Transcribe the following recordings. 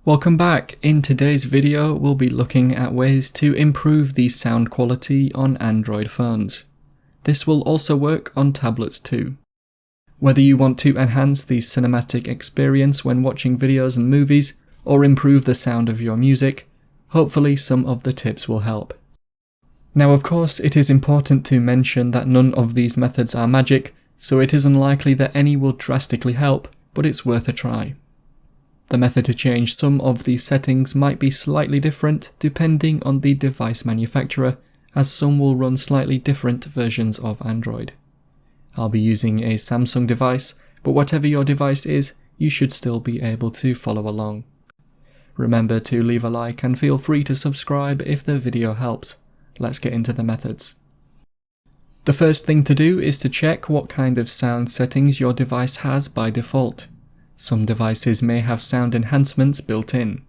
Welcome back. In today's video, we'll be looking at ways to improve the sound quality on Android phones. This will also work on tablets too. Whether you want to enhance the cinematic experience when watching videos and movies, or improve the sound of your music, hopefully some of the tips will help. Now of course, it is important to mention that none of these methods are magic, so it is unlikely that any will drastically help, but it's worth a try. The method to change some of these settings might be slightly different depending on the device manufacturer, as some will run slightly different versions of Android. I'll be using a Samsung device, but whatever your device is, you should still be able to follow along. Remember to leave a like and feel free to subscribe if the video helps. Let's get into the methods. The first thing to do is to check what kind of sound settings your device has by default. Some devices may have sound enhancements built in.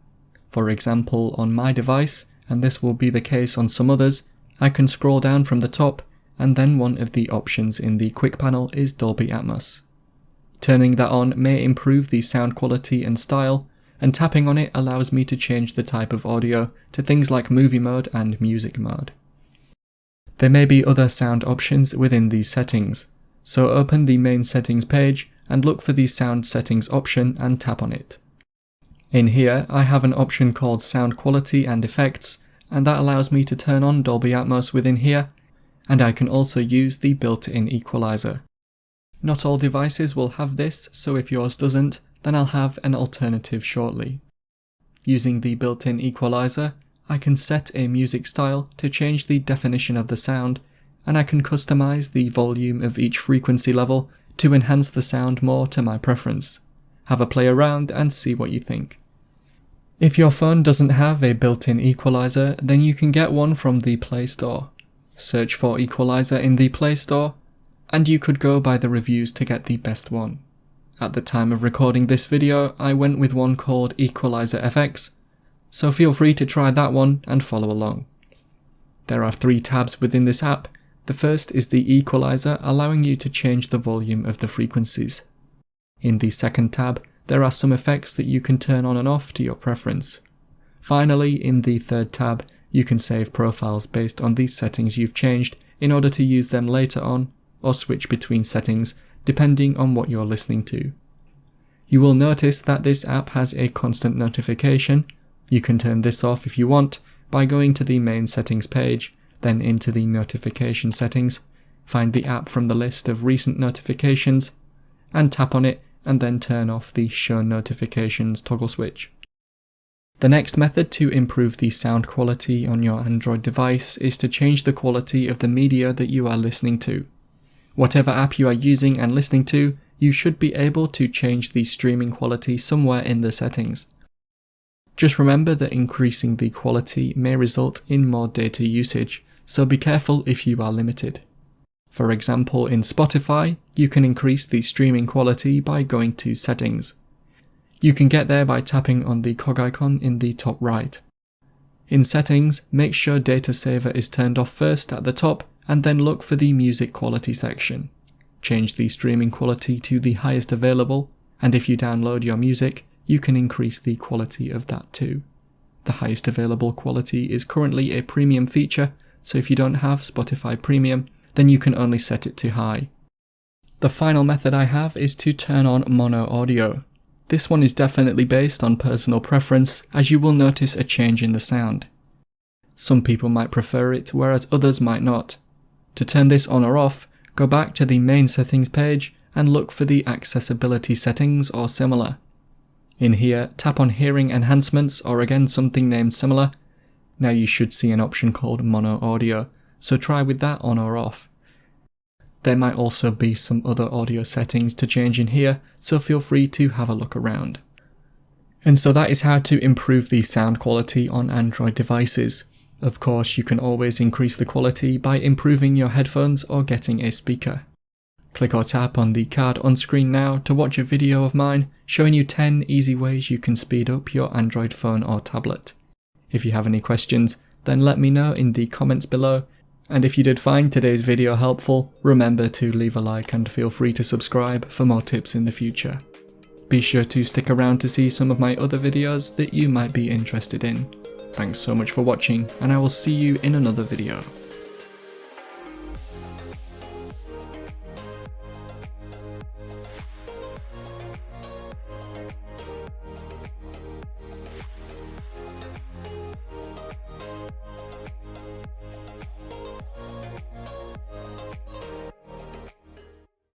For example, on my device, and this will be the case on some others, I can scroll down from the top, and then one of the options in the quick panel is Dolby Atmos. Turning that on may improve the sound quality and style, and tapping on it allows me to change the type of audio to things like movie mode and music mode. There may be other sound options within these settings, so open the main settings page and look for the sound settings option and tap on it. In here, I have an option called Sound Quality and Effects, and that allows me to turn on Dolby Atmos within here, and I can also use the built-in equalizer. Not all devices will have this, so if yours doesn't, then I'll have an alternative shortly. Using the built-in equalizer, I can set a music style to change the definition of the sound, and I can customize the volume of each frequency level to enhance the sound more to my preference. Have a play around and see what you think. If your phone doesn't have a built-in equalizer, then you can get one from the Play Store. Search for equalizer in the Play Store, and you could go by the reviews to get the best one. At the time of recording this video, I went with one called Equalizer FX, so feel free to try that one and follow along. There are 3 tabs within this app. The first is the equalizer, allowing you to change the volume of the frequencies. In the second tab, there are some effects that you can turn on and off to your preference. Finally, in the third tab, you can save profiles based on these settings you've changed in order to use them later on, or switch between settings depending on what you're listening to. You will notice that this app has a constant notification. You can turn this off if you want by going to the main settings page, then into the notification settings, find the app from the list of recent notifications, and tap on it and then turn off the Show Notifications toggle switch. The next method to improve the sound quality on your Android device is to change the quality of the media that you are listening to. Whatever app you are using and listening to, you should be able to change the streaming quality somewhere in the settings. Just remember that increasing the quality may result in more data usage, so be careful if you are limited. For example, in Spotify, you can increase the streaming quality by going to Settings. You can get there by tapping on the cog icon in the top right. In Settings, make sure Data Saver is turned off first at the top, and then look for the Music Quality section. Change the streaming quality to the highest available, and if you download your music, you can increase the quality of that too. The highest available quality is currently a premium feature, so if you don't have Spotify Premium, then you can only set it to high. The final method I have is to turn on mono audio. This one is definitely based on personal preference, as you will notice a change in the sound. Some people might prefer it, whereas others might not. To turn this on or off, go back to the main settings page and look for the accessibility settings or similar. In here, tap on Hearing Enhancements or again something named similar. Now you should see an option called Mono Audio, so try with that on or off. There might also be some other audio settings to change in here, so feel free to have a look around. And so that is how to improve the sound quality on Android devices. Of course, you can always increase the quality by improving your headphones or getting a speaker. Click or tap on the card on screen now to watch a video of mine showing you 10 easy ways you can speed up your Android phone or tablet. If you have any questions, then let me know in the comments below, and if you did find today's video helpful, remember to leave a like and feel free to subscribe for more tips in the future. Be sure to stick around to see some of my other videos that you might be interested in. Thanks so much for watching, and I will see you in another video.